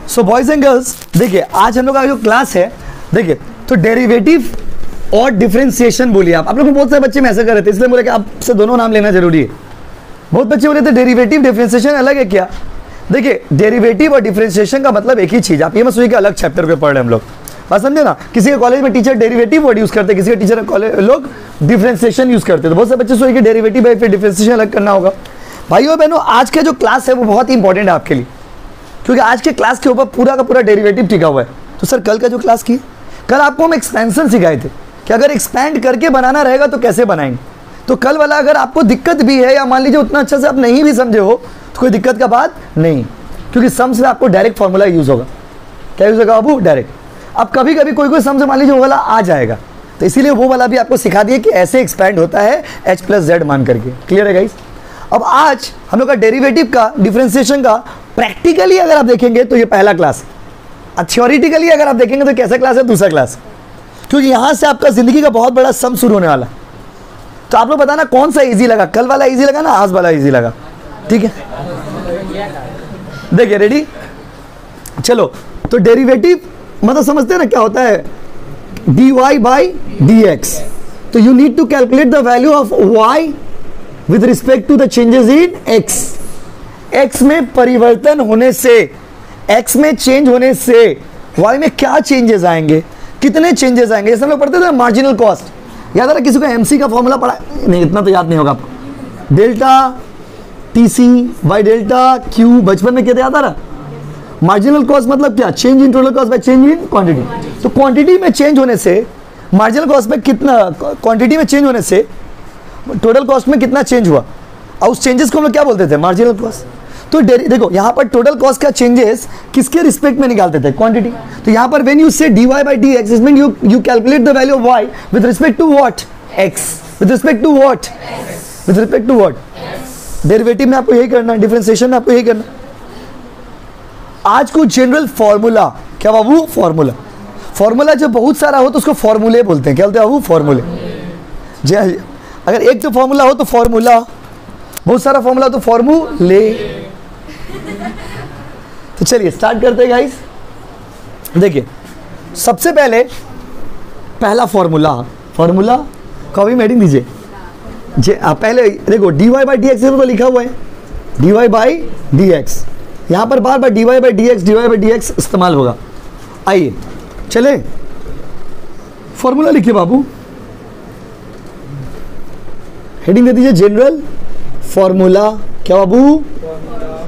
So boys and girls, देखिए आज हम लोग का जो क्लास है, देखिए तो डेरिवेटिव और डिफरेंशिएशन बोलिए आप लोगों को बहुत सारे बच्चे मैसेज कर रहे थे, इसलिए बोले कि आपसे दोनों नाम लेना जरूरी है। बहुत बच्चे बोले थे डेरिवेटिव डिफरेंशिएशन अलग है क्या। देखिए डेरिवेटिव और डिफरेंशिएशन का मतलब एक ही चीज, आप ये मत सोचिए कि अलग चैप्टर पे पढ़ रहे हम लोग, बात समझे ना। किसी के कॉलेज में टीचर डेरिवेटिव वर्ड यूज करते, किसी के टीचर लोग डिफरेंशिएशन यूज करते, तो बहुत सारे बच्चे सोचे कि डेरिवेटिव है फिर डिफरेंशिएशन अलग करना होगा। भाइयों बहनों, आज का जो क्लास है वो बहुत ही इंपॉर्टेंट है आपके लिए, क्योंकि आज के क्लास के ऊपर पूरा का पूरा डेरिवेटिव टिका हुआ है। तो सर कल का जो क्लास की, कल आपको हम एक्सपेंशन सिखाए थे कि अगर एक्सपैंड करके बनाना रहेगा तो कैसे बनाएंगे। तो कल वाला अगर आपको दिक्कत भी है या मान लीजिए उतना अच्छा से आप नहीं भी समझे हो तो कोई दिक्कत का बात नहीं, क्योंकि सम से आपको डायरेक्ट फॉर्मूला यूज होगा। क्या यूज होगा बाबू? डायरेक्ट। अब कभी कभी कोई सम से मान लीजिए वो वाला आ जाएगा, तो इसीलिए वो वाला भी आपको सिखा दिया कि ऐसे एक्सपैंड होता है h प्लस जेड मान करके। क्लियर है गाइस? अब आज हम लोग का डेरिवेटिव का, डिफरेंशिएशन का प्रैक्टिकली अगर आप देखेंगे तो ये पहला क्लास है, थ्योरेटिकली अगर आप देखेंगे तो कैसा क्लास है? दूसरा क्लास, क्योंकि यहां से आपका जिंदगी का बहुत बड़ा सम शुरू होने वाला। तो आप लोग बताना कौन सा इजी लगा, कल वाला इजी लगा ना आज वाला इजी लगा? ठीक है, देखिए रेडी, चलो। तो डेरिवेटिव मतलब समझते हैं ना क्या होता है? dy by dx। तो you need to calculate the value of y with respect to the changes in x। x में परिवर्तन होने से, x में चेंज होने से y में क्या चेंजेस आएंगे, कितने चेंजेस आएंगे। जैसे हम लोग पढ़ते थे मार्जिनल कॉस्ट, याद आ रहा? किसी को एमसी का फॉर्मूला पढ़ा नहीं, इतना तो याद नहीं होगा आपको। Delta TC by delta Q, बचपन में क्या याद आ रहा? मार्जिनल कॉस्ट मतलब क्या? Change in total cost by change in quantity. तो क्वांटिटी में चेंज होने से मार्जिनल कॉस्ट में कितना, क्वांटिटी में चेंज होने से टोटल कॉस्ट में कितना चेंज हुआ, और उस चेंजेस को हम लोग क्या बोलते थे? Marginal cost. तो देखो यहाँ पर टोटल कॉस्ट का चेंजेस किसके रिस्पेक्ट में निकालते थे? क्वांटिटी। तो यहाँ पर when you say dy by dx, it mean you calculate the value of y with respect to what? x। With respect to what? With respect to what? Derivative में आपको यही करना है, डिफरेंशिएशन में आपको यही करना है। आज को जनरल फॉर्मूला, क्या बाबू? फॉर्मूला। फॉर्मूला जब बहुत सारा हो तो उसको फॉर्मूले बोलते हैं। क्या बोलते हैं बाबू? फॉर्मूले। अगर एक तो फॉर्मूला हो तो फॉर्मूला, बहुत सारा फॉर्मूला हो तो फॉर्मूले। तो चलिए स्टार्ट करते हैं गाइस। देखिए सबसे पहले पहला फॉर्मूला, फॉर्मूला कॉपी में हेडिंग दीजिए। पहले देखो dy बाई dx तो लिखा हुआ है, dy बाई dx। यहाँ पर बार बार dy बाई dx इस्तेमाल होगा। आइए चले फॉर्मूला लिखिए बाबू, हेडिंग दे दीजिए जनरल फॉर्मूला। क्या बाबू?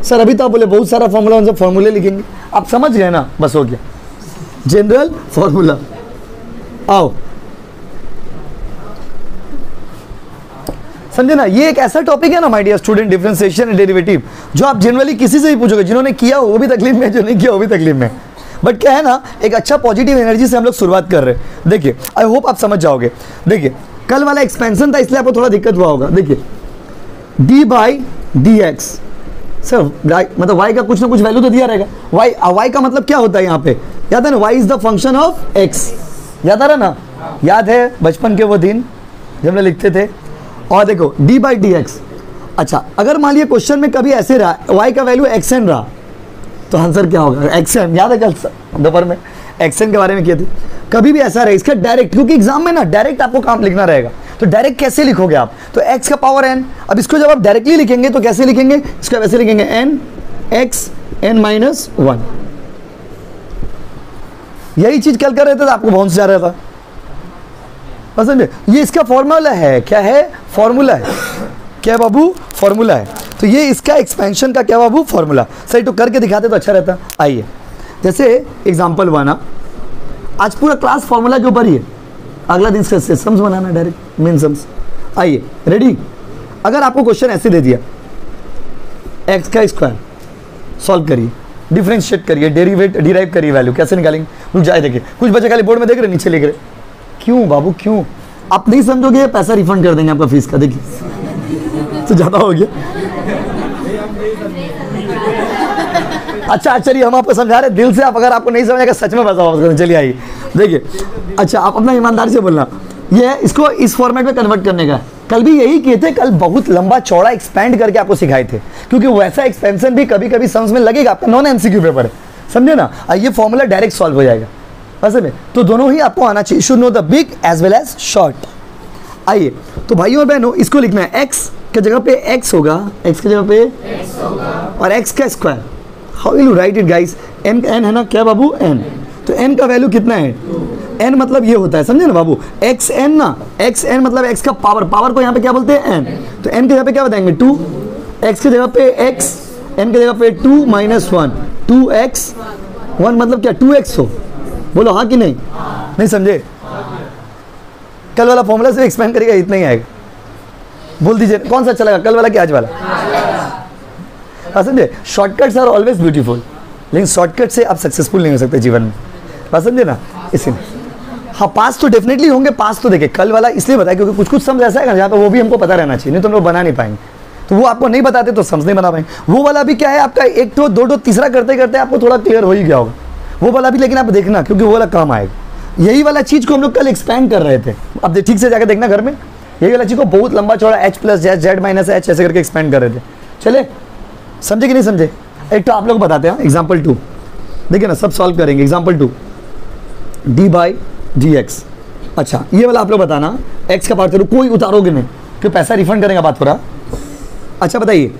सर अभी तो आप बोले बहुत सारा फॉर्मूला, उनसे फॉर्मूले लिखेंगे, आप समझ गए ना, बस हो गया। General formula. आओ समझे ना, ये एक ऐसा टॉपिक है ना my dear student, differentiation and derivative, जो आप जनरली किसी से भी पूछोगे, जिन्होंने किया वो भी तकलीफ में, जो नहीं किया वो भी तकलीफ में। बट क्या है ना, एक अच्छा पॉजिटिव एनर्जी से हम लोग शुरुआत कर रहे हैं। देखिए आई होप आप समझ जाओगे। देखिए कल वाला एक्सपेंशन था इसलिए आपको थोड़ा दिक्कत हुआ होगा। देखिए D by D x, sir मतलब y का कुछ ना कुछ वैल्यू तो दिया रहेगा। y का मतलब क्या होता है यहाँ पे? याद है ना, y is the function of x। याद आ रहा ना? याद है बचपन के वो दिन जब हम लिखते थे। और देखो डी बाई डी एक्स। अच्छा अगर मान लिया क्वेश्चन में कभी ऐसे रहा y का वैल्यू xn रहा तो आंसर क्या होगा? xn। याद है कल दोपहर में xn के बारे में किए थे। कभी भी ऐसा रहे इसका डायरेक्ट, क्योंकि एग्जाम में ना डायरेक्ट आपको काम लिखना रहेगा, तो डायरेक्ट कैसे लिखोगे आप? तो x का पावर n। अब इसको जब आप डायरेक्टली लिखेंगे तो कैसे लिखेंगे? इसको वैसे लिखेंगे n x n माइनस 1। यही चीज कल कर रहे थे तो आपको बाउंस जा रहा था, पसंद है? ये इसका फॉर्मूला है। क्या है? फॉर्मूला है। क्या बाबू? फॉर्मूला है। तो ये इसका एक्सपेंशन का क्या बाबू? फॉर्मूला। सही तो करके दिखाते तो अच्छा रहता। आइए जैसे एग्जांपल बना, आज पूरा क्लास फॉर्मूला के ऊपर ही है, अगला दिन से सम्स बनाना डायरेक्ट मेन सम्स। आइए रेडी। अगर आपको क्वेश्चन ऐसे दे दिया, एक्स का स्क्वायर सॉल्व करिए, डिफरेंशिएट करिए, डिराइव करिए वैल्यू, कैसे निकालेंगे? रुक जाए, देखिए कुछ बच्चे खाली बोर्ड में देख रहे, नीचे लिख रहे। क्यों बाबू क्यों? आप नहीं समझोगे पैसा रिफंड कर देंगे आपका फीस का। देखिए तो ज़्यादा हो गया। अच्छा चलिए हम आपको समझा रहे दिल से, आप अगर आपको नहीं समझेगा सच में पैसा वापस करें। चलिए आइए देखिए। अच्छा आप अपना ईमानदारी से बोलना, ये इसको इस फॉर्मेट में कन्वर्ट करने का। कल भी यही किए थे, कल बहुत लंबा चौड़ा एक्सपेंड करके आपको सिखाए थे, क्योंकि वैसा एक्सपेंशन भी कभी कभी सम्स में लगेगा। आपका नॉन एमसीक्यू पेपर है, समझे ना। ये फॉर्मूला डायरेक्ट सॉल्व हो जाएगा वैसे में, तो दोनों ही आपको आना चाहिए, should know the big as well as short. आइए तो भाइयों और बहनों इसको लिखना है, x के जगह पे x होगा, x की जगह पे x होगा और x का square. How will you write it guys, n है ना क्या बाबू, n, तो n का वैल्यू कितना है, n मतलब ये होता है, समझे ना बाबू, xn ना, xn मतलब x का पावर, पावर को यहाँ पे क्या बोलते हैं n, तो n की जगह पे क्या बताएंगे 2, x की जगह पे x, n की जगह पे 2 - 1, 2x 1 मतलब क्या 2x हो, बोलो हाँ कि नहीं, नहीं समझे, कल वाला फॉर्मूला से एक्सपेंड करेगा इतना ही आएगा, बोल दीजिए कौन सा अच्छा लगा, कल वाला कि आज वाला, समझे। शॉर्टकट्स आर ऑलवेज ब्यूटीफुल, लेकिन शॉर्टकट से आप सक्सेसफुल नहीं हो सकते जीवन में, बात समझे ना, इसीलिए हाँ पास तो डेफिनेटली होंगे, पास तो देखिए कल वाला इसलिए बताया क्योंकि कुछ कुछ समझ ऐसा है जहाँ पे वो भी हमको पता रहना चाहिए, नहीं तो हम लोग बना नहीं पाएंगे, तो वो आपको नहीं बताते तो समझ नहीं बना पाएंगे। वो वाला भी क्या है आपका, एक तो दो तीसरा करते करते आपको थोड़ा क्लियर हो ही गया होगा वो वाला भी, लेकिन आप देखना क्योंकि वो वाला काम आएगा। यही वाला चीज़ को हम लोग कल एक्सपैंड कर रहे थे, अब ठीक से जाकर देखना घर में, यही वाला चीज़ को बहुत लंबा चौड़ा h + z z - h ऐसे करके एक्सपेंड कर रहे थे, चले समझे कि नहीं समझे। एक तो आप लोग बताते हैं एग्जाम्पल 2, देखिए ना सब सॉल्व करेंगे। एग्जाम्पल 2 d/dx, अच्छा ये वाला आप लोग बताना, x का पार्ट कोई उतारोगे नहीं क्योंकि पैसा रिफंड करेगा, बात हो रहा। अच्छा बताइए,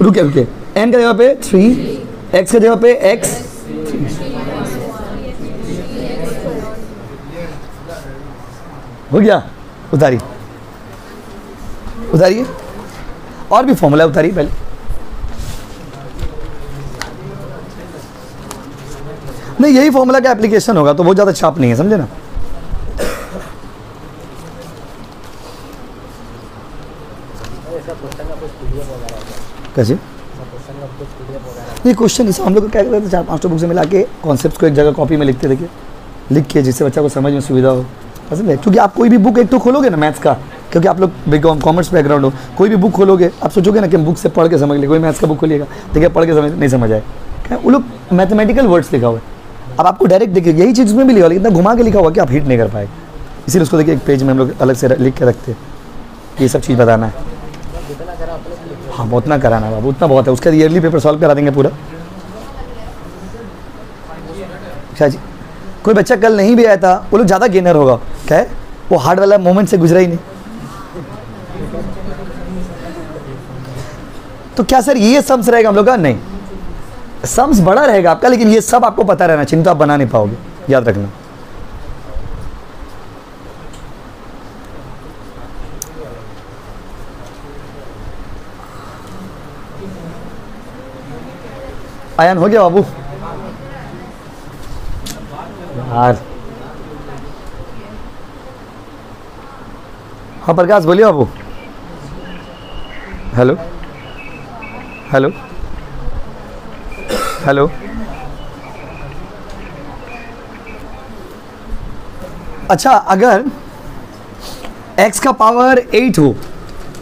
रुके रुके, n का जगह पे 3, x का जगह पे x, हो गया, उतारिए उतारिए, और भी फॉर्मूला उतारिए पहले, नहीं यही फॉर्मूला का एप्लीकेशन होगा तो बहुत ज़्यादा छाप नहीं है, समझे ना। कैसे नहीं क्वेश्चन, इसे हम लोग क्या करते थे 4-5 बुक से मिला के कॉन्सेप्ट को एक जगह कॉपी में लिखते देखिए, लिख के जिससे बच्चा को समझ में सुविधा हो, समझ है। क्योंकि आप कोई भी बुक एक तो खोलोगे ना मैथ्स का, क्योंकि आप लोग बीकॉम कॉमर्स बैकग्राउंड हो, कोई भी बुक खोलोगे आप सोचोगे ना कि हम बुक से पढ़ के समझ ले, कोई मैथ्स का बुक खोलिएगा देखिए पढ़ के समझ नहीं समझ आए, क्या वो लोग मैथमेटिकल वर्ड्स लिखा हुआ है, अब आपको डायरेक्ट देखिए यही चीज़ में भी लिखा हुआ, इतना घुमा के लिखा हुआ कि आप हिट नहीं कर पाएंगे, इसीलिए उसको देखिए एक पेज में हम लोग अलग से लिख के रखते हैं, ये सब चीज़ बताना है। हाँ उतना कराना बाबू, उतना बहुत है, उसका ईयरली पेपर सॉल्व करा देंगे पूरा। अच्छा जी, कोई बच्चा कल नहीं भी आया था, वो लोग ज़्यादा गेनर होगा, क्या है वो हार्ड वाला मोमेंट से गुजरा ही नहीं, तो क्या सर ये सम्स रहेगा हम लोग का, नहीं सम्स बड़ा रहेगा आपका, लेकिन ये सब आपको पता रहना चाहिए, तो आप बना नहीं पाओगे, याद रखना। आयन हो गया बाबू यार, हाँ प्रकाश बोलिए बाबू, हेलो हेलो हेलो, अच्छा अगर x का पावर 8 हो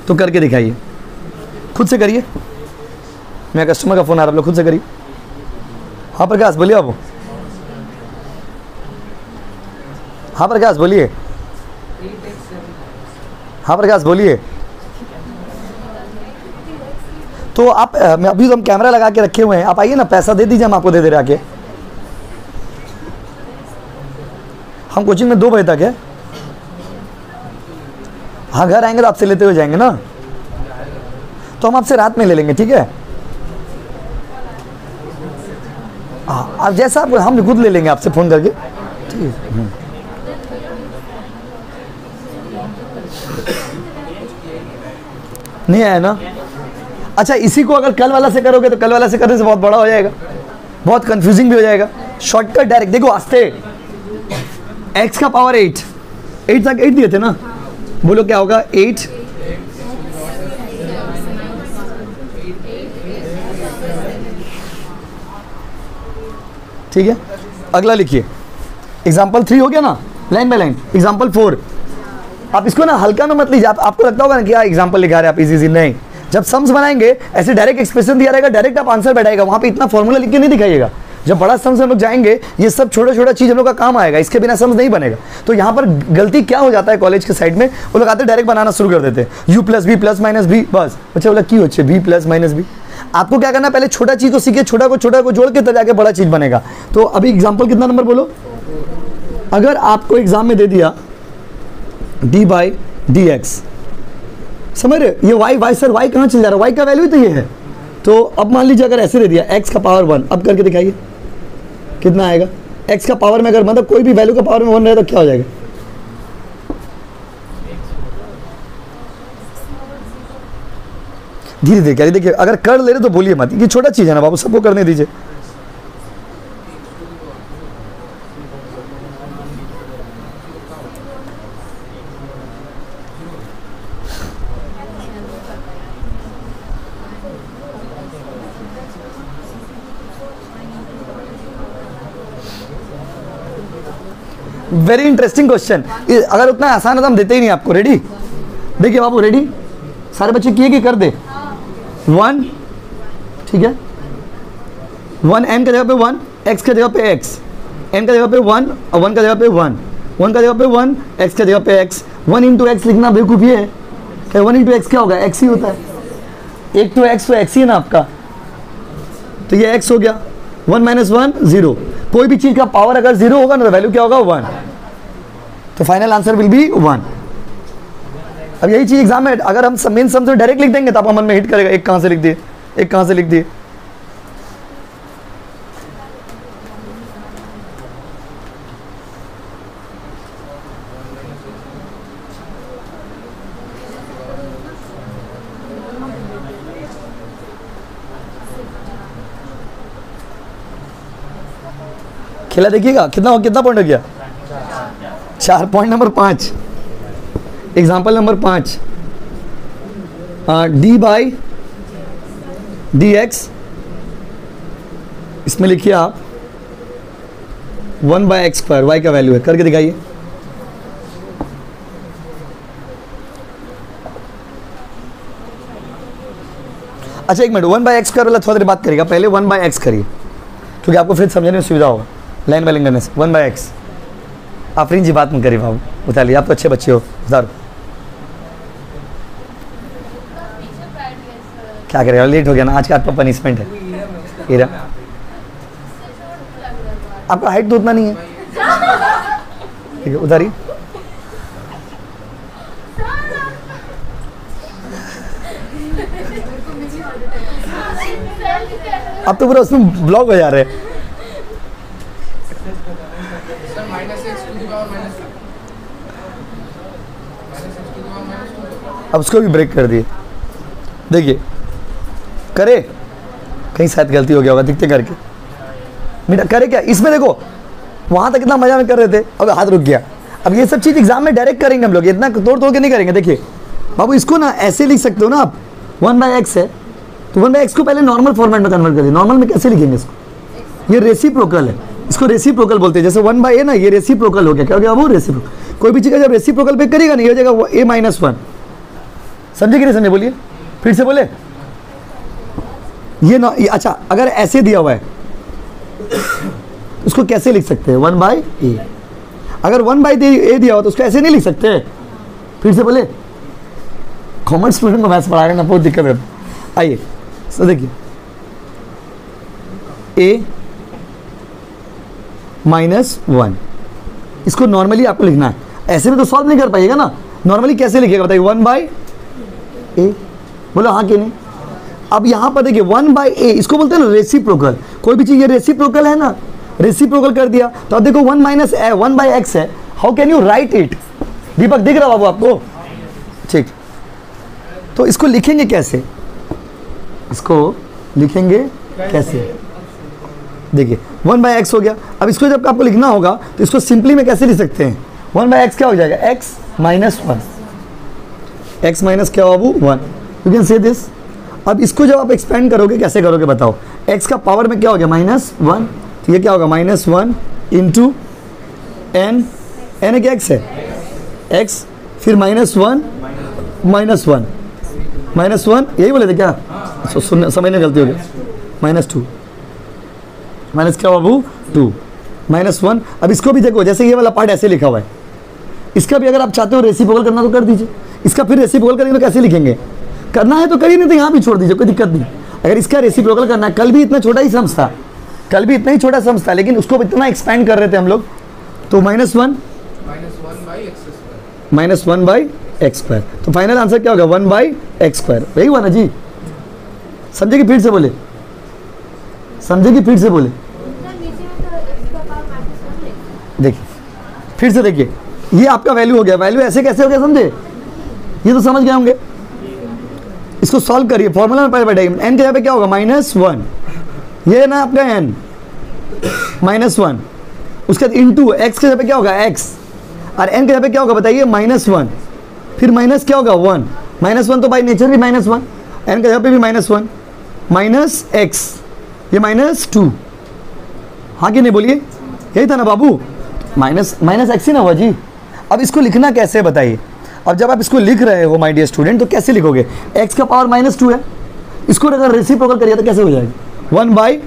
तो करके दिखाइए, खुद से करिए, मेरा कस्टमर का फोन आ रहा है, आप लोग खुद से करिए। हाँ प्रकाश बोलिए बाबू, हाँ प्रकाश बोलिए, हाँ प्रकाश बोलिए। तो आप अभी तो हम कैमरा लगा के रखे हुए हैं, आप आइए ना, पैसा दे दीजिए, हम आपको दे दे रहे आके, हम कोचिंग में 2 बजे तक है, हाँ घर आएंगे तो आपसे लेते हुए जाएंगे ना, तो हम आपसे रात में ले लेंगे, ठीक है। हाँ आप जैसा आप, हम खुद ले लेंगे आपसे फ़ोन करके, ठीक है। नहीं आया ना, अच्छा इसी को अगर कल वाला से करोगे तो कल वाला से करने से बहुत बड़ा हो जाएगा, बहुत कंफ्यूजिंग भी हो जाएगा। शॉर्टकट डायरेक्ट देखो, आस्ते x का पावर 8 तक 8 दिए थे ना, बोलो क्या होगा 8 ठीक है। अगला लिखिए, एग्जाम्पल 3 हो गया ना, लाइन बाय लाइन। एग्जाम्पल 4, आप इसको ना हल्का में मत लीजिए, आपको लगता होगा ना कि यार एग्जाम्पल लिखा रहे आप इजी, नहीं, जब सम्स बनाएंगे ऐसे डायरेक्ट एक्सप्रेशन दिया रहेगा, डायरेक्ट आप आंसर बैठाएगा, वहाँ पे इतना फॉर्मूला लिख के नहीं दिखाइएगा। जब बड़ा सम्स हम लोग जाएंगे, ये सब छोटा छोटा चीज़ हम लोग का काम आएगा, इसके बिना सम्स नहीं बनेगा। तो यहाँ पर गलती क्या हो जाता है कॉलेज के साइड में, वो लोग आते डायरेक्ट बनाना शुरू कर देते हैं, u + v + -b, बस बच्चा बोला की होच्छे v + -b। आपको क्या करना है, पहले छोटा चीज़ को सीखिए, छोटा को जोड़ के तब जाके बड़ा चीज़ बनेगा। तो अभी एग्जाम्पल कितना नंबर बोलो, अगर आपको एग्जाम में दे दिया d/dx, समझ रहे, ये y सर y कहाँ चल जा रहा है, y का वैल्यू तो ये है। तो अब मान लीजिए अगर ऐसे दे दिया x का पावर 1, अब करके दिखाइए कितना आएगा। x का पावर में अगर मतलब कोई भी वैल्यू का पावर में 1 रहे तो क्या हो जाएगा, धीरे धीरे क्या, देखिए अगर कर ले रहे तो बोलिए मत, ये छोटा चीज़ है ना बाबू, सबको करने दीजिए। वेरी इंटरेस्टिंग क्वेश्चन, अगर उतना आसान है तो हम देते ही नहीं आपको। रेडी, देखिए बाबू रेडी, सारे बच्चे किए कि कर दे 1, ठीक है 1 n का जगह पे 1, x का जगह पे x, n का जगह पे 1 और 1 का जगह पे 1, 1 का जगह पे 1, x का जगह पे x, 1 इंटू एक्स लिखना बेवकूफ़ी है, 1 इंटू एक्स क्या होगा, x ही होता है, एक तो x ही है ना आपका, तो ये x हो गया, 1 माइनस 1 0, कोई भी चीज़ का पावर अगर 0 होगा ना तो वैल्यू क्या होगा 1, तो फाइनल आंसर विल बी 1। अब यही चीज़ एग्जाम में अगर हम मेन सम से डायरेक्ट लिख देंगे तो आपका मन में हिट करेगा, एक कहाँ से लिख दिए, एक कहाँ से लिख दिए। खेला देखिएगा कितना पॉइंट हो गया, 4 point number 5, example number 5, d/dx, इसमें लिखिए आप 1/x², y का वैल्यू है, करके दिखाइए। अच्छा एक मिनट, 1/x² वाला थोड़ी देर बात करेगा, पहले 1/x करिए क्योंकि आपको फिर समझने में सुविधा होगा लाइन बाय लाइन करने से। 1/x, आफरीन जी बात मत करिए बाबू, उतारिए, आप तो अच्छे बच्चे हो, उतारो। क्या करेगा, लेट हो गया ना, आज का आपका पनिशमेंट है। हीरा आपका हाइट तो उतना नहीं है, ठीक है उतारिए। अब तो पूरा उसमें ब्लॉक हो जा रहे हैं। अब उसको भी ब्रेक कर दिए, देखिए करे, कहीं शायद गलती हो गया होगा, दिखते करके बेटा करे क्या, इसमें देखो वहाँ तक कितना मजा में कर रहे थे, अब हाथ रुक गया। अब ये सब चीज़ एग्जाम में डायरेक्ट करेंगे हम लोग, इतना तोड़ के नहीं करेंगे। देखिए बाबू इसको ना ऐसे लिख सकते हो ना आप, 1/x है तो 1/x को पहले नॉर्मल फॉर्मेट में कन्वर्ट कर दिए। नॉर्मल में कैसे लिखेंगे इसको, ये रेसिप्रोकल है, इसको रेसिप्रोकल बोलते हैं। जैसे 1/a ना, ये रेसिप्रोकल हो गया, क्या हो गया बाबू, रेसिप्रोकल। कोई भी चीज़ जब रेसिप्रोकल पे करेगा नहीं हो जाएगा a-1, समझे कि नहीं समझे, बोलिए फिर से बोले। ये अच्छा अगर ऐसे दिया हुआ है उसको कैसे लिख सकते हैं, 1/a। अगर 1/a दिया हुआ तो उसको ऐसे नहीं लिख सकते, फिर से बोले। कॉमर्स स्टूडेंट को मैथ्स पढ़ाएगा ना, बहुत दिक्कत है। आइए तो देखिए a-1, इसको नॉर्मली आपको लिखना है, ऐसे में तो सॉल्व नहीं कर पाइएगा ना। नॉर्मली कैसे लिखिएगा बताइए, 1/a, बोलो हाँ कि नहीं। अब यहाँ पर देखिए 1/a, इसको बोलते हैं ना रेसिप्रोकल। कोई भी चीज़ ये रेसिप्रोकल है ना, रेसिप्रोकल कर दिया तो अब देखो 1/x है, how can you write it. Deepak दिख रहा बाबू आपको, ठीक। तो इसको लिखेंगे कैसे, इसको लिखेंगे कैसे, देखिए 1/x हो गया। अब इसको जब आपको लिखना होगा तो इसको सिंपली में कैसे लिख सकते हैं, 1/x क्या हो जाएगा, x माइनस 1, x माइनस क्या बाबू 1, यू कैन से दिस। अब इसको जब आप एक्सपेंड करोगे कैसे करोगे बताओ, x का पावर में क्या हो गया -1, तो ये क्या होगा -1 इंटू n क्या x है, x फिर -1 यही बोले थे क्या, समझने गलती हो गया, -2 माइनस क्या बाबू 2 -1। अब इसको भी देखो, जैसे ये वाला पार्ट ऐसे लिखा हुआ है, इसका भी अगर आप चाहते हो रेसिप्रोकल करना तो कर दीजिए। इसका फिर रेसिप्रोकल करेंगे तो कैसे लिखेंगे, करना है तो करिए, नहीं तो यहाँ भी छोड़ दीजिए, कोई दिक्कत नहीं। अगर इसका रेसिप्रोकल करना है, कल भी इतना छोटा ही सम्स था, कल भी इतना ही छोटा सम्स था, लेकिन उसको इतना एक्सपेंड कर रहे थे हम लोग, तो -1 बाई एक्स स्क्वायर। तो फाइनल आंसर क्या होगा? 1 बाई एक्स स्क्वायर। यही हुआ ना जी? समझे कि फिर से बोले? समझे कि फिर से बोले? देखिए फिर से देखिए, ये आपका वैल्यू हो गया। वैल्यू ऐसे कैसे हो गया समझे? ये तो समझ गए होंगे। इसको सॉल्व करिए, फॉर्मूला में पहले बैठाइए। n के जगह पे क्या होगा? -1। ये है ना आपका n, -1। उसके बाद इंटू x के जगह पे क्या होगा? x। और n के जगह पे क्या होगा बताइए? -1। फिर माइनस क्या होगा? 1। -1 तो बाई नेचर भी -1। n के जगह पे भी -1 माइनस x, ये -2। हाँ कि नहीं बोलिए? यही था ना बाबू? माइनस x ही ना हुआ जी। अब इसको लिखना कैसे बताइए? अब जब आप इसको लिख रहे हो माय डियर स्टूडेंट, तो कैसे लिखोगे? x का पावर -2 है, इसको अगर रेसिप्रोकल करिए तो कैसे हो जाएगा? 1 बाई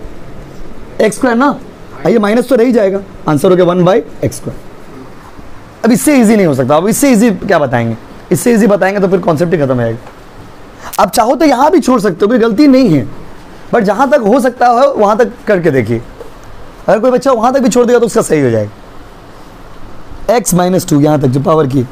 एक्स स्क्वायर ना, ये माइनस तो रह ही जाएगा। आंसर हो गया 1 बाई एक्स स्क्वायर। अब इससे इजी नहीं हो सकता। अब इससे इजी क्या बताएंगे? इससे इजी बताएंगे तो फिर कॉन्सेप्ट ही खत्म हो जाएगा। आप चाहो तो यहाँ भी छोड़ सकते हो, कोई गलती नहीं है, बट जहाँ तक हो सकता है वहाँ तक करके देखिए। अगर कोई बच्चा वहाँ तक भी छोड़ देगा तो उसका सही हो जाएगा। x -2 यहाँ तक जो पावर की।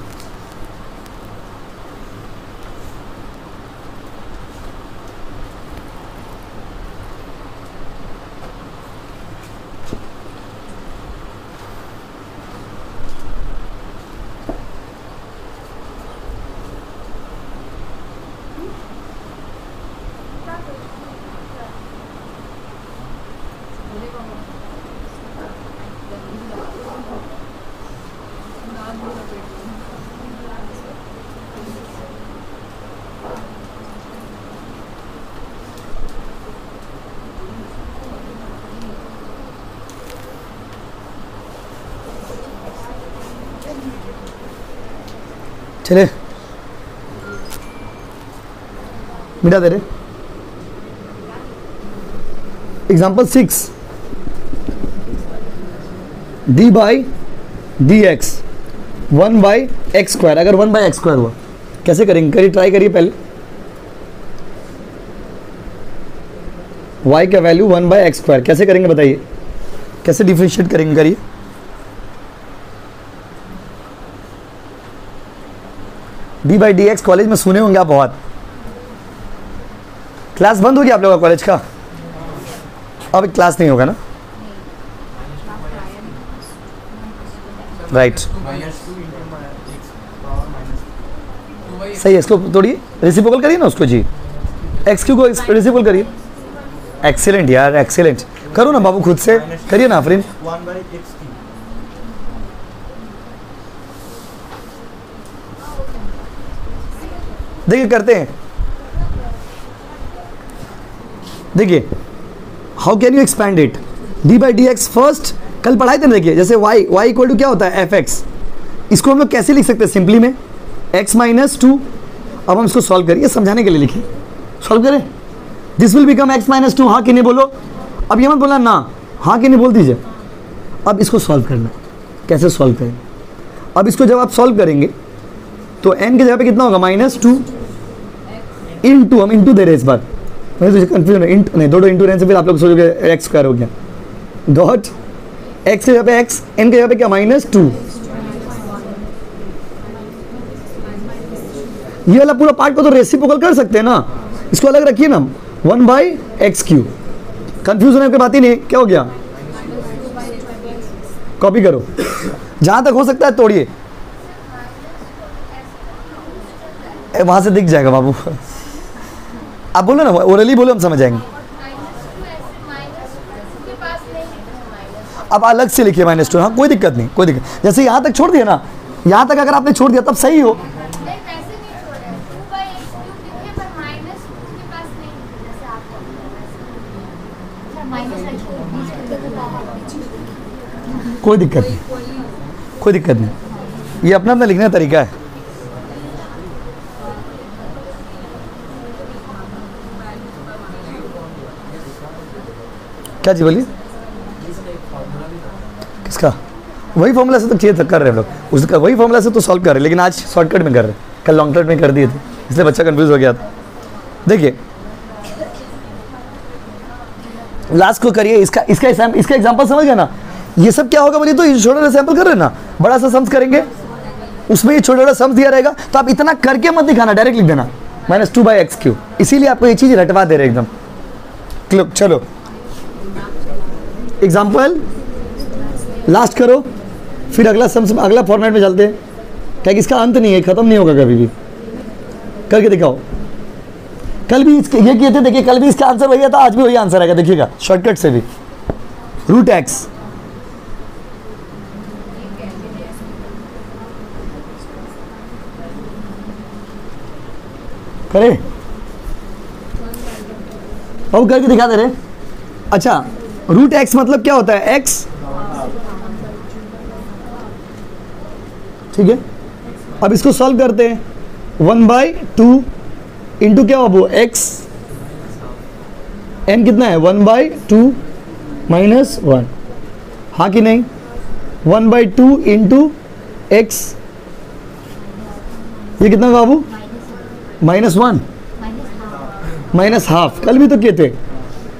चले मिटा दे रहे। Example 6, d by D x 1 by x square. अगर 1 बाई एक्स स्क्वायर हुआ कैसे करेंगे? करिए, ट्राई करिए पहले। y का वैल्यू 1 बाई एक्स स्क्वायर कैसे करेंगे बताइए? कैसे डिफरेंशिएट करेंगे? करिए। d by D x college में सुने होंगे आप बहुत। क्लास बंद हो गया आप लोगों का कॉलेज का? अब क्लास नहीं होगा ना? राइट, सही है। इसको तोड़िए, रेसिप्रोकल करिए ना उसको जी। एक्स क्यू को रेसिप्रोकल करिए। एक्सीलेंट यार, एक्सीलेंट। करो ना बाबू, खुद से करिए ना आफरीन। देखिए करते हैं, देखिए how can you expand it? D by D x first कल पढ़ाए थे ना। देखिए जैसे y इक्वल टू क्या होता है? fx। इसको हम लोग कैसे लिख सकते हैं? सिंपली में x -2। अब हम इसको सॉल्व करिए, समझाने के लिए लिखिए। सॉल्व करें, दिस विल बिकम x -2। हाँ कि नहीं बोलो? अब ये मत बोला ना, हाँ कि नहीं बोल दीजिए। अब इसको सॉल्व करना, कैसे सॉल्व करेंगे? अब इसको जब आप सॉल्व करेंगे तो n की जगह पे कितना होगा? -2 इंटू, हम इंटू दे रहे हैं इस बार, मुझे तो कंफ्यूजन है। इंट नहीं, दो इंटू रहने से फिर आप लोग सोचोगे एक्स स्क्वायर हो गया। डॉट एक्स की जगह पे एक्स, n की जगह पे क्या? -2। ये वाला पूरा पार्ट को तो रेसिप्रोकल कर सकते हैं ना, इसको अलग रखिए ना। 1 बाई एक्स क्यू। कंफ्यूजन है, कोई बात ही नहीं। क्या हो गया? कॉपी करो, जहां तक हो सकता है तोड़िए। वहां से दिख जाएगा बाबू। आप बोलो ना, ओरली बोलो, हम समझ जाएंगे। अब अलग से लिखिए -2। हाँ कोई दिक्कत नहीं, कोई दिक्कत। जैसे यहाँ तक छोड़ दिया ना, यहाँ तक अगर आपने छोड़ दिया तब सही हो। कोई दिक्कत नहीं, कोई दिक्कत नहीं। ये अपना अपना लिखने का तरीका है। क्या जी बोलिए? किसका? वही फॉर्मूला से तो चाहिए कर रहे हैं लोग, उसका वही फॉर्मूला से तो सॉल्व कर रहे हैं, लेकिन आज शॉर्टकट में कर रहे हैं, कल लॉन्ग कट में कर दिए थे, इसलिए बच्चा कंफ्यूज हो गया था। देखिए लास्ट को करिए, इसका एग्जांपल समझ गए ना। ये सब क्या होगा बोलिए तो, ये छोटा सैंपल कर रहे हैं ना, बड़ा सा सम्स करेंगे, उसमें ये छोटा छोटा सम्स दिया रहेगा, तो आप इतना करके मत दिखाना, डायरेक्ट लिख देना -2/x³। इसीलिए आपको ये चीज रटवा दे रहे एकदम। चलो एग्जाम्पल लास्ट करो, फिर अगला सम्स, अगला फॉर्मेट में चलते हैं, क्या कि इसका अंत नहीं है, खत्म नहीं होगा कभी भी। करके दिखाओ। कल भी ये किए थे, देखिए कल भी इसका आंसर वही था, आज भी वही आंसर आएगा, देखिएगा शॉर्टकट से भी। √x करे और करके दिखा दे रहे। अच्छा √x मतलब क्या होता है, x, ठीक है। अब इसको सॉल्व करते हैं, 1/2 इंटू क्या बाबू x, n कितना है 1/2 -1, हाँ कि नहीं, 1/2 इंटू x, ये कितना बाबू -1 -½ कल भी तो किए थे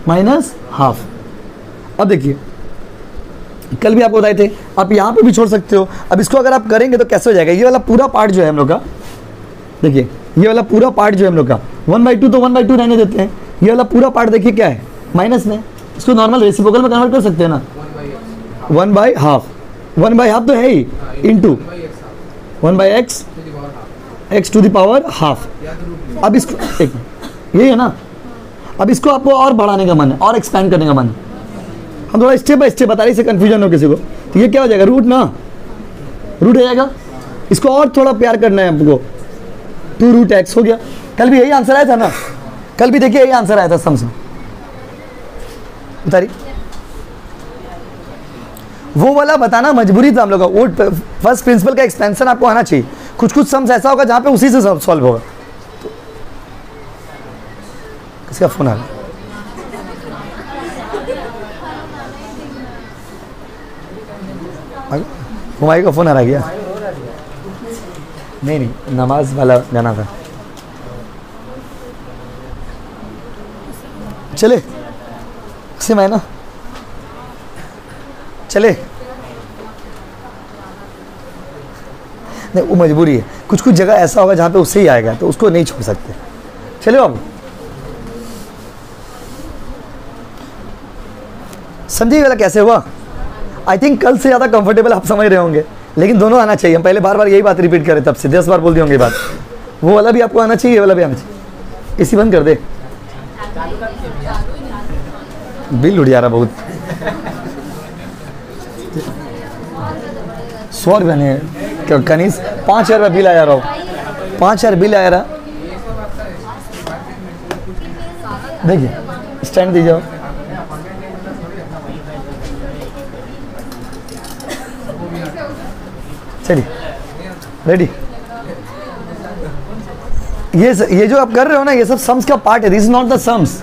-½ अब देखिए कल भी आपको बताए थे, आप यहाँ पे भी छोड़ सकते हो। अब इसको अगर आप करेंगे तो कैसे हो जाएगा, ये वाला पूरा पार्ट जो है हम लोग का, देखिए ये वाला पूरा पार्ट जो है हम लोग का 1/2 तो 1/2 रहने देते हैं, ये वाला पूरा पार्ट देखिए क्या है माइनस में, इसको नॉर्मल रेसिप्रोकल में कन्वर्ट कर सकते हैं ना, 1/2 1/2 तो है ही, इंटू 1/x x⁻²। अब इसको एक यही है ना, अब इसको आपको और बढ़ाने का मन है और एक्सपेंड करने का मन है, हम थोड़ा स्टेप बाय स्टेप बता रहे, इससे कंफ्यूजन हो किसी को, तो ये क्या हो जाएगा रूट ना, रूट हो जाएगा। इसको और थोड़ा प्यार करना है आपको, 2√x हो गया। कल भी यही आंसर आया था ना, कल भी देखिए यही आंसर आया था सम से, उतारी वो वाला बताना मजबूरी था हम लोग का। वो फर्स्ट प्रिंसिपल का एक्सपेंशन आपको आना चाहिए, कुछ कुछ सम्स ऐसा होगा जहां पे उसी से सॉल्व होगा। किसका फोन आ रहा है, हुमायूं का फोन आ रहा है क्या? नहीं, नमाज वाला जाना था। चले सिम है ना, चले नहीं, वो मजबूरी है, कुछ कुछ जगह ऐसा होगा जहां पे उससे ही आएगा तो उसको नहीं छोड़ सकते। चलो अब समझिए वाला कैसे हुआ। आई थिंक कल से ज़्यादा कंफर्टेबल आप समझ रहे होंगे, लेकिन दोनों आना चाहिए। हम पहले बार बार यही बात रिपीट करें, तब से 10 बार बोल दी होंगे बात। वो वाला भी आपको आना चाहिए, ये वाला भी आना चाहिए। इसी बंद कर दे, बिल उड़ जा रहा बहुत। 100 रुपये नहीं कनीस, 5,000 रुपये बिल आया रहा हो, 5,000 बिल आया रहा। देखिए स्टैंड दीजिए, चलिए रेडी। ये जो आप कर रहे हो ना, ये सब सम्स का पार्ट है, this is not the sums.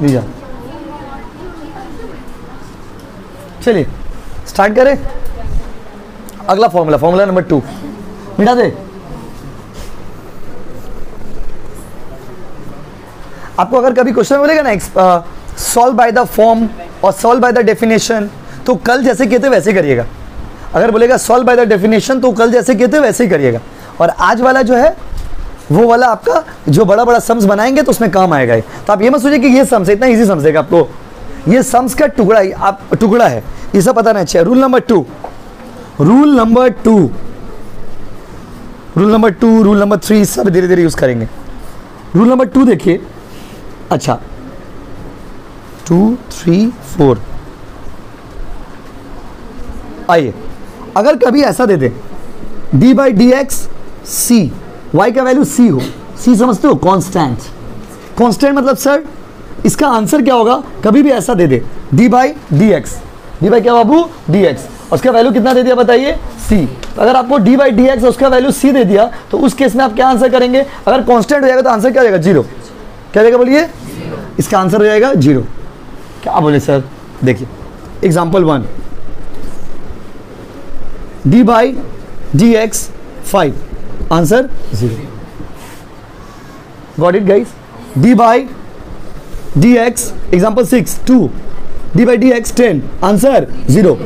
लीजिए चलिए स्टार्ट करें। अगला फॉर्मूला नंबर 2 मिटा दे। आपको अगर कभी क्वेश्चन बोलेगा ना सॉल्व बाय द फॉर्म और सॉल्व बाय द डेफिनेशन, तो कल जैसे किए थे वैसे करिएगा। अगर बोलेगा सॉल्व बाय द डेफिनेशन, तो कल जैसे किए थे वैसे ही करिएगा। और आज वाला जो है वो वाला आपका जो बड़ा बड़ा सम्स बनाएंगे तो उसमें काम आएगा। तो आप ये मत सोचिए कि ये सम्स है, इतना इजी समझेगा आपको, ये सम्स का टुकड़ा है, ये सब पता नहीं चाहिए। रूल नंबर 2, रूल नंबर 3 सब धीरे धीरे यूज करेंगे। रूल नंबर 2 देखिए, अच्छा 2 3 4 आइए, अगर कभी ऐसा दे दे d/dx c, y का वैल्यू c हो, c समझते हो, कांस्टेंट मतलब सर इसका आंसर क्या होगा, कभी भी ऐसा दे दे d/dx, d क्या बाबू dx, उसका वैल्यू कितना दे दिया बताइए c। तो अगर आपको d/dx उसका वैल्यू c दे दिया तो उस केस में आप क्या आंसर करेंगे, अगर कांस्टेंट हो जाएगा तो आंसर क्या हो जाएगा 0, क्या जाएगा बोलिए, इसका आंसर हो जाएगा 0। क्या बोले सर, देखिए example 1, d/dx 5, answer 0। Got it guys? D by D x, example 6 2, D by D X 10, answer 0.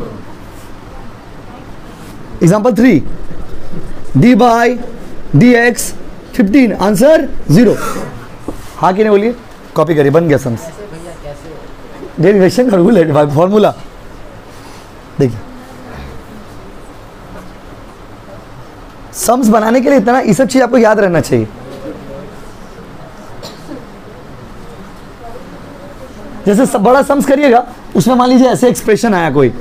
Example 3, D by D x 15, answer 0. हाँ कि नहीं बोलिए? कॉपी करिए, बन गया सम्स. डेरिवेशन का रूल है, फॉर्मूला देखिए. सम्स बनाने के लिए इतना ये सब चीज आपको याद रहना चाहिए. जैसे सब बड़ा सम्स करिएगा, उसमें मान लीजिए ऐसे एक्सप्रेशन आया कोई,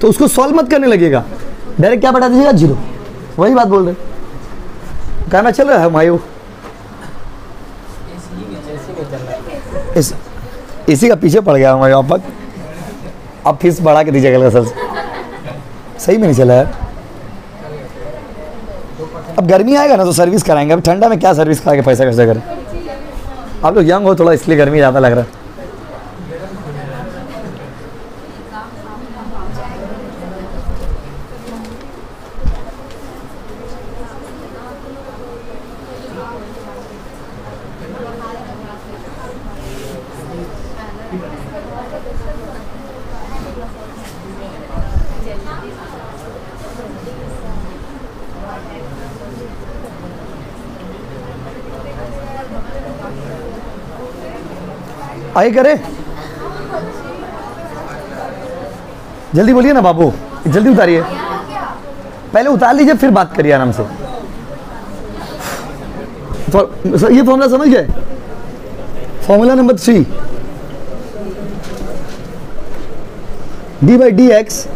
तो उसको सॉल्व मत करने लगेगा, डायरेक्ट क्या बता दीजिएगा? 0. वही बात बोल रहे. कहना चल रहा है मायू, इसी का पीछे पड़ गया हमारे आप. अब फीस बढ़ा के दीजिएगा सर, सही में नहीं चला है. अब गर्मी आएगा ना तो सर्विस कराएंगे. अब ठंडा में क्या सर्विस करा के पैसा खर्चा करें? आप लोग यंग हो थोड़ा, इसलिए गर्मी ज़्यादा लग रहा है. आइए करे, जल्दी बोलिए ना बाबू, जल्दी उतारिए. पहले उतार लीजिए फिर बात करिए आराम से. ये फॉर्मूला समझ गए? Formula number 3, D by D x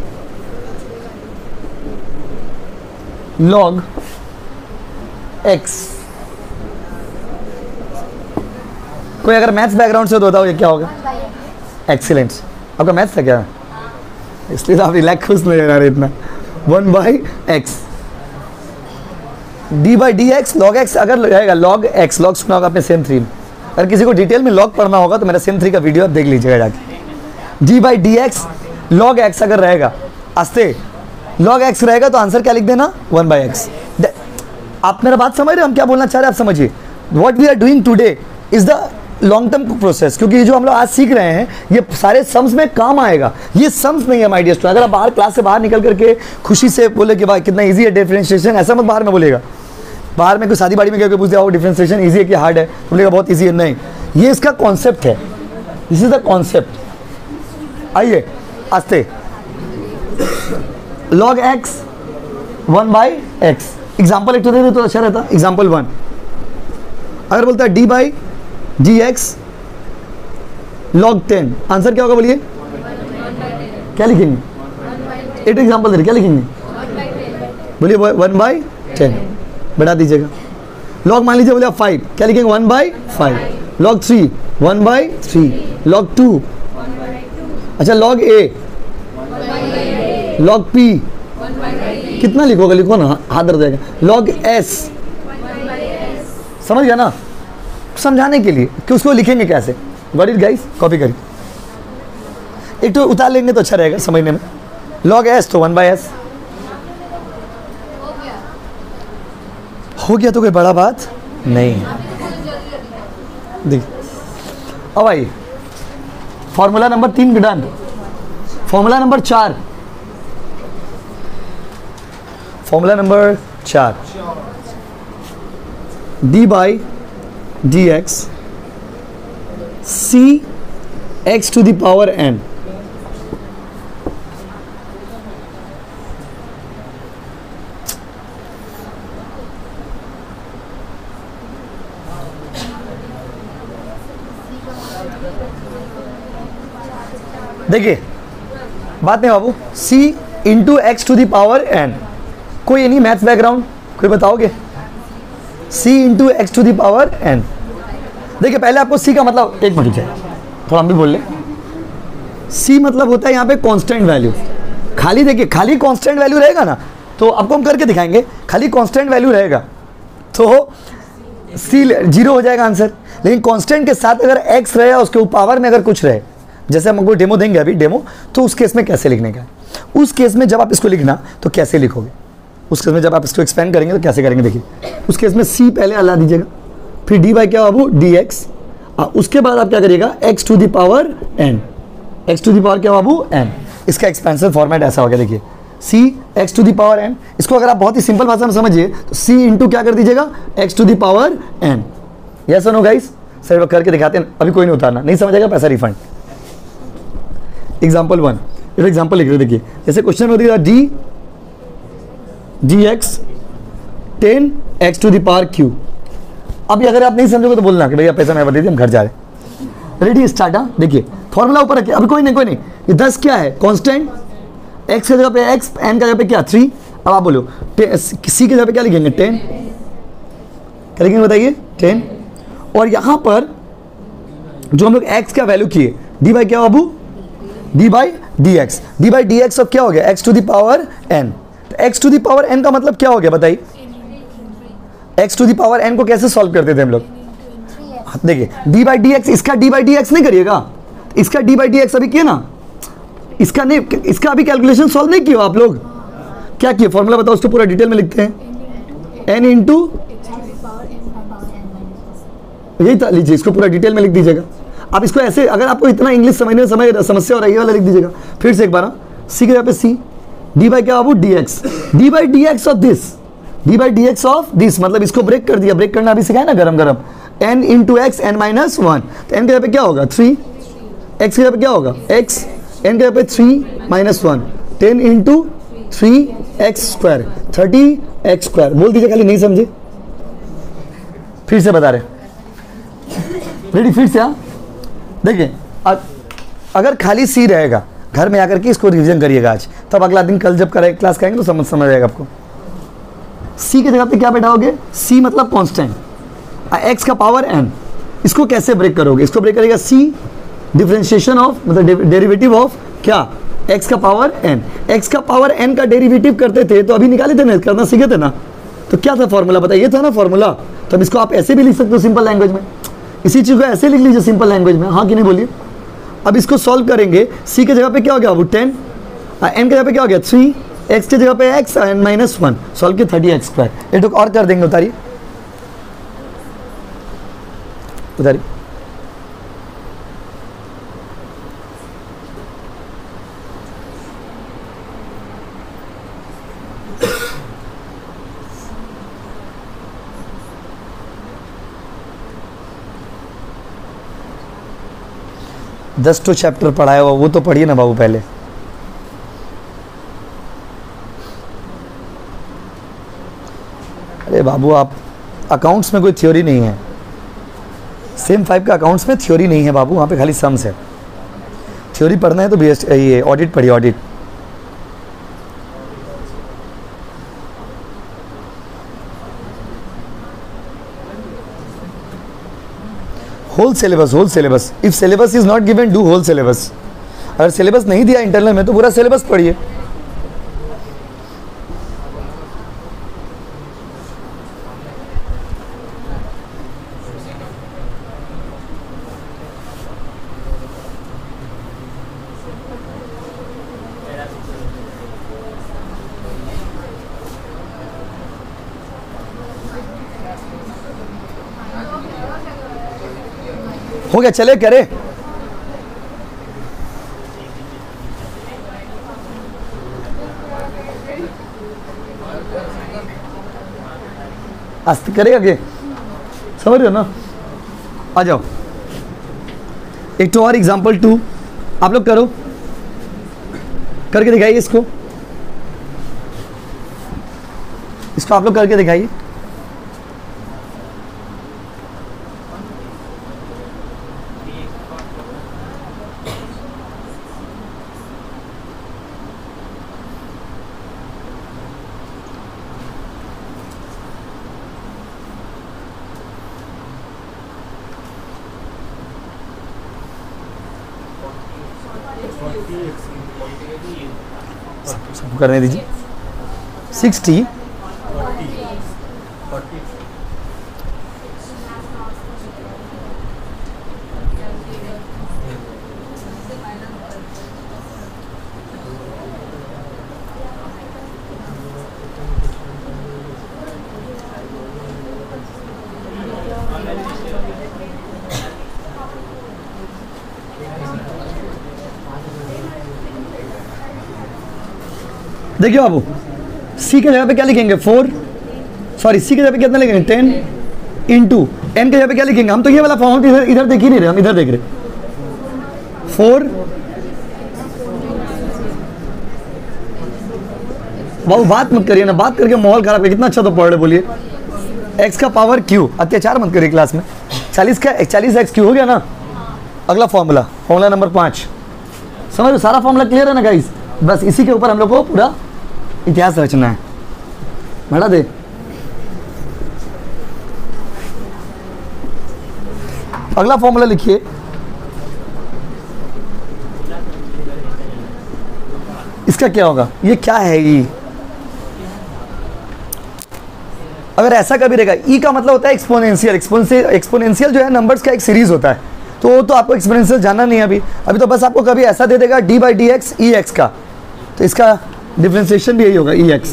log x. कोई अगर मैथ्स बैकग्राउंड से तो बताओ ये क्या होगा? एक्सीलेंट. आपका मैथ्स था क्या? इसलिए तो आप रिलैक्स खुश नहीं रह रहे इतना. 1 by x, D by D x log x अगर रहेगा, लॉग एक्स, लॉग सुना होगा आपने सेम 3 में. अगर किसी को डिटेल में लॉग पढ़ना होगा तो मेरा सेम 3 का वीडियो आप देख लीजिएगा जाके. D by D x log x अगर रहेगा, आस्ते लॉग एक्स रहेगा तो आंसर क्या लिख देना? 1 बाई एक्स. आप मेरा बात समझ रहे हो? हम क्या बोलना चाह रहे हैं आप समझिए. What we are doing today is the long term process, क्योंकि ये जो हम लोग आज सीख रहे हैं ये सारे सम्स में काम आएगा. ये सम्स नहीं है माय डियर स्टूडेंट. अगर आप बाहर क्लास से बाहर निकल करके खुशी से बोले कि भाई कितना इजी है डिफरेंशिएशन, ऐसा मत बाहर में बोलेगा. बाहर में कोई शादी बाड़ी में क्या पूछते हो डिफरेंशिएशन इजी है कि हार्ड है, बोलेगा बहुत इजी है. नहीं, ये इसका कॉन्सेप्ट है. This is the concept. आइए आस्ते. Log x 1 by x, example एक तो दे दे तो अच्छा रहता. एग्जाम्पल 1 अगर बोलता है D by D x log 10, answer क्या होगा बोलिए? क्या लिखेंगे? एक एग्जाम्पल दे रहे, क्या लिखेंगे बोलिए? 1 बाई 10 बढ़ा दीजिएगा. लॉग मान लीजिए बोले 5, क्या लिखेंगे? 1 बाई 5. Log 3 1 by 3. लॉग 2, अच्छा लॉग ए, लॉग पी कितना लिखोगे? लिखो ना, हाथ दर्द जाएगा. लॉग एस, समझ गया ना? समझाने के लिए कि उसको लिखेंगे कैसे. Got it guys? कॉपी करिए. एक तो उतार लेंगे तो अच्छा रहेगा समझने में. लॉग एस तो 1 बाई एस हो गया, तो कोई बड़ा बात नहीं है. देखिए अब आइए formula number 3 done. Formula number 4, formula number 4, D by D X C X to the power N. देखिए बात नहीं बाबू, c into X to the power N. कोई नहीं मैथ्स बैकग्राउंड, कोई बताओगे? c into X to the power N. देखिए पहले आपको c का मतलब, एक मिनट जाए थोड़ा हम भी बोल लें. c मतलब होता है यहाँ पे कांस्टेंट वैल्यू. खाली देखिए, खाली कांस्टेंट वैल्यू रहेगा ना तो आपको हम करके दिखाएंगे. खाली कांस्टेंट वैल्यू रहेगा तो c 0 हो जाएगा आंसर. लेकिन कांस्टेंट के साथ अगर x रहे, उसके पावर में अगर कुछ रहे, जैसे हम आपको डेमो देंगे अभी डेमो, तो उस केस में कैसे लिखने का. उस केस में जब आप इसको लिखना तो कैसे लिखोगे, उस केस में जब आप इसको एक्सपेंड करेंगे तो कैसे करेंगे. देखिए उस केस में c पहले हटा दीजिएगा, फिर डी बाई क्या बाबू डी एक्स, उसके बाद आप क्या करिएगा X to the power N, X to the power क्या बाबू एन। इसका एक्सपेंसिव फॉर्मेट ऐसा हो गया, देखिए C X to the power N. इसको अगर आप बहुत ही सिंपल भाषा में समझिए तो सी इंटू क्या कर दीजिएगा X to the power N. Yes और नो गाइस, सर करके दिखाते हैं, अभी कोई नहीं उतारना, नहीं समझेगा पैसा रिफंड। एग्जाम्पल 1, इस एग्जाम्पल लिख रहे देखिए, जैसे क्वेश्चन में दिया D D X 10 X to the power Q. अभी अगर आप नहीं समझोगे तो बोलना कि भैया पैसा मैं बता दीजिए, हम घर जा रहे हैं। Ready start. देखिए फॉर्मूला ऊपर रखिए, अभी कोई नहीं, ये 10 क्या है कांस्टेंट, x की जगह पे x, n की जगह पे क्या 3। अब आप बोलो c की जगह पे क्या लिखेंगे 10, क्या लिखेंगे बताइए 10। और यहां पर जो हम लोग x का वैल्यू किए d बाई क्या बाबू d by D X, D by D X अब क्या हो गया x to the power n। तो x to the power n का मतलब क्या हो गया बताइए, x to the power n को कैसे सॉल्व करते थे हम लोग, देखिए d बाई डी एक्स, इसका d बाई डी एक्स नहीं करिएगा, इसका d बाई डी एक्स अभी किया ना, इसका नहीं, इसका अभी कैलकुलेशन सॉल्व नहीं किया आप लोग, क्या किए फॉर्मूला बताओ, उसको पूरा डिटेल में लिखते हैं n इंटू, यही था, लीजिए इसको पूरा डिटेल में लिख दीजिएगा। आप इसको ऐसे, अगर आपको इतना इंग्लिश समझने में समस्या हो रही है वाला लिख दीजिएगा। फिर से एक बार, सी की जगह पे सी, डी बाई क्या बाबू D X, D by D X of this, D by D X of this, मतलब इसको ब्रेक कर दिया, ब्रेक करना अभी सिखाया ना गरम गरम, n into X N minus 1, तो n की जगह पे क्या होगा 3, x की जगह पे क्या होगा x, n की जगह पे 3 minus 1, 10 into 3x square 30x square. बोल दीजिए खाली नहीं समझे, फिर से बता रहे, रेडी फिर से। हाँ देखिए, अगर खाली सी रहेगा घर में आकर के इसको रिवीजन करिएगा आज, तब अगला दिन कल जब करें क्लास करेंगे तो समझ आएगा आपको। सी की जगह पे क्या बैठाओगे, सी मतलब कांस्टेंट, x का पावर n, इसको कैसे ब्रेक करोगे, इसको ब्रेक करेगा c डिफरेंशिएशन ऑफ, मतलब डेरिवेटिव ऑफ क्या x का पावर n, x का पावर n का डेरिवेटिव करते थे तो अभी निकाले थे ना, करना सीखे थे ना, तो क्या था फॉर्मूला बताइए, था ना फॉर्मूला। तो अब इसको आप ऐसे भी लिख सकते हो सिंपल लैंग्वेज में, इसी चीज को ऐसे लिख लीजिए सिंपल लैंग्वेज में, हाँ कि नहीं बोलिए। अब इसको सॉल्व करेंगे, c की जगह पे क्या हो गया वो 10, n की जगह पे क्या हो गया 3, x की जगह पे x एन माइनस 1, सॉल्व किया 30x स्क्वायर। एक और कर देंगे, उतारिए उतारिए, दस तो चैप्टर पढ़ाया हुआ वो तो पढ़िए ना बाबू पहले। अरे बाबू आप अकाउंट्स में कोई थ्योरी नहीं है, सेम 5 का अकाउंट्स में थ्योरी नहीं है बाबू, वहाँ पे खाली सम्स है। थ्योरी पढ़ना है तो ये ऑडिट पढ़िए, audit. Whole syllabus, if syllabus is not given do whole syllabus. अगर सिलेबस नहीं दिया इंटरनल में तो पूरा सिलेबस पढ़िए। हो गया, चले करे। आस्ते करेगा के, समझ रहे हो ना। आ जाओ, एक तो और एग्जाम्पल 2 आप लोग करो, करके दिखाइए इसको आप लोग करके दिखाइए। सबको करने दीजिए। 60 40 देखिए बाबू, सी के जगह पे क्या लिखेंगे 4, सॉरी सी के जगह पे कितना लिखेंगे 10 इंटू एन के जगह पे क्या लिखेंगे, हम तो ये वाला फॉर्म इधर देख ही नहीं रहे, हम इधर देख रहे 4। बाबू बात मत करिए ना, बात करके माहौल खराब है, कितना अच्छा तो पढ़ रहे बोलिए। एक्स का पावर क्यू, अत्याचार मत करिए क्लास में। 40 का 40 एक्स क्यू हो गया ना। अगला फॉर्मूला नंबर 5, समझ लो सारा फॉर्मूला क्लियर है ना गाइस। बस इसी के ऊपर हम लोग को पूरा इतिहास रचना है। बढ़ा दे, अगला फॉर्मूला लिखिए, इसका क्या होगा, ये क्या है ये, अगर ऐसा कभी रहेगा, ई का मतलब होता है एक्सपोनेंशियल। एक्सपोनेंशियल जो है नंबर्स का एक सीरीज होता है, तो आपको एक्सपोनेंशियल जानना नहीं है अभी तो बस आपको कभी ऐसा दे देगा D by D x E x का, तो इसका डिफ्रेंसिएशन भी यही होगा ई एक्स,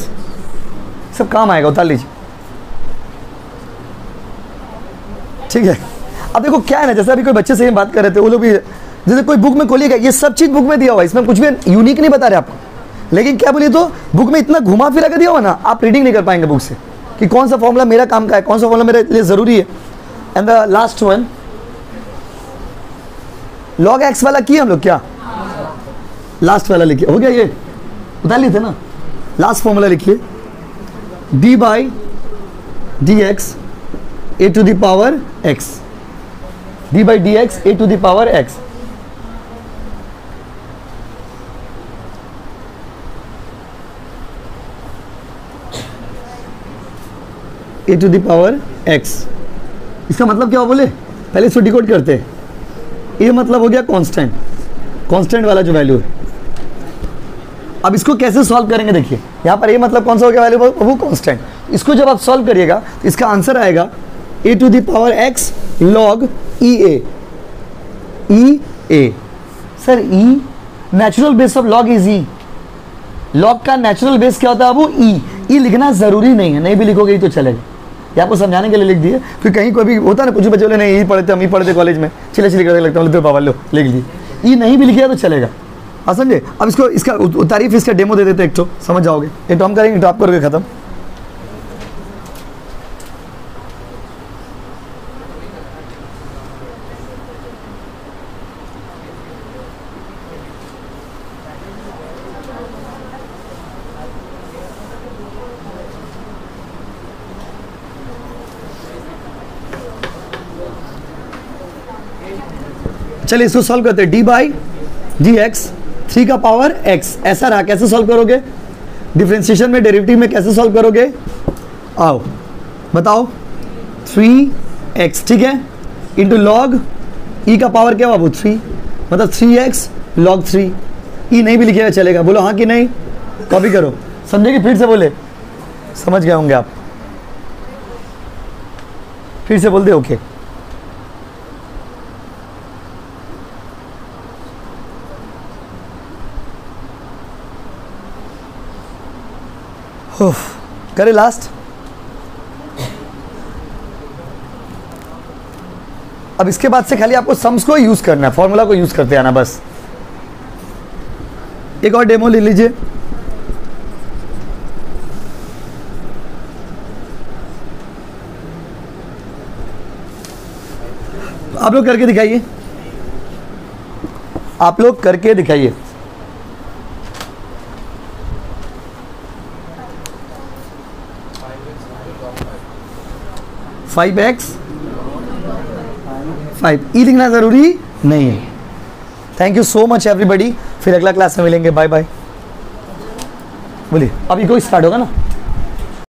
सब काम आएगा, उतार लीजिए। ठीक है, अब देखो क्या है ना, जैसे अभी कोई बच्चे से ही बात कर रहे थे, वो लोग भी जैसे कोई बुक में खोलिएगा, ये सब चीज बुक में दिया हुआ है, इसमें कुछ भी यूनिक नहीं बता रहे आपको, लेकिन क्या बोलिए तो बुक में इतना घुमा फिरा कर दिया हुआ ना, आप रीडिंग नहीं कर पाएंगे बुक से कि कौन सा फॉर्मूला मेरा काम का है, कौन सा फॉर्मूला मेरे लिए जरूरी है। And the last one, log x वाला किया हम लोग क्या, लास्ट वाला लिखिए, हो गया ये, उतार लिए थे ना। लास्ट फॉर्मूला लिखिए, D by D X A to the power X, D by D X A to the power X. A to the power X, इसका मतलब क्या हो बोले, पहले इसको डिकोड करते हैं। ये मतलब हो गया कांस्टेंट, कांस्टेंट वाला जो वैल्यू है। अब इसको कैसे सॉल्व करेंगे, देखिए यहाँ पर ये मतलब कौन सा हो गया वैल्यू, वो कांस्टेंट। इसको जब आप सॉल्व करिएगा तो इसका आंसर आएगा A to the power X log E A. Sir E natural base of log is E, log का नेचुरल बेस क्या होता है वो ई लिखना जरूरी नहीं है, नहीं भी लिखोगे तो चलेगा, ये आपको समझाने के लिए लिख दिए। फिर कहीं कोई भी होता है ना, कुछ बच्चे बोले नहीं ई पढ़ते, हम ई पढ़ते कॉलेज में, चिले करने लगता है, पापा लो लिख ली, ई नहीं भी लिखिएगा तो चलेगा। हाँ समझे। अब इसको इसका तारीफ, इसका डेमो दे देते एक तो, समझ जाओगे। एक तो हम करेंगे, तो आप करोगे, खत्म। चलिए इसको सॉल्व करते हैं, डी बाई डी एक्स 3 का पावर एक्स, ऐसा रहा, कैसे सॉल्व करोगे, डिफरेंशिएशन में डेरिवेटिव में कैसे सॉल्व करोगे, आओ बताओ, 3x ठीक है इंटू लॉग ई का पावर क्या बाबू 3, मतलब 3x लॉग 3। ई नहीं भी लिखिएगा चलेगा, बोलो हाँ कि नहीं, कॉपी करो, समझे कि फिर से बोले, समझ गए होंगे आप, फिर से बोल दे ओके। करे लास्ट। अब इसके बाद से खाली आपको सम्स को यूज करना है, फॉर्मूला को यूज करते आना बस। एक और डेमो ले लीजिए, आप लोग करके दिखाइए, आप लोग करके दिखाइए। 5x 5 ई लिखना जरूरी नहीं है। Thank you so much everybody, फिर अगला क्लास में मिलेंगे, बाय बाय। बोलिए अभी कोई स्टार्ट होगा ना।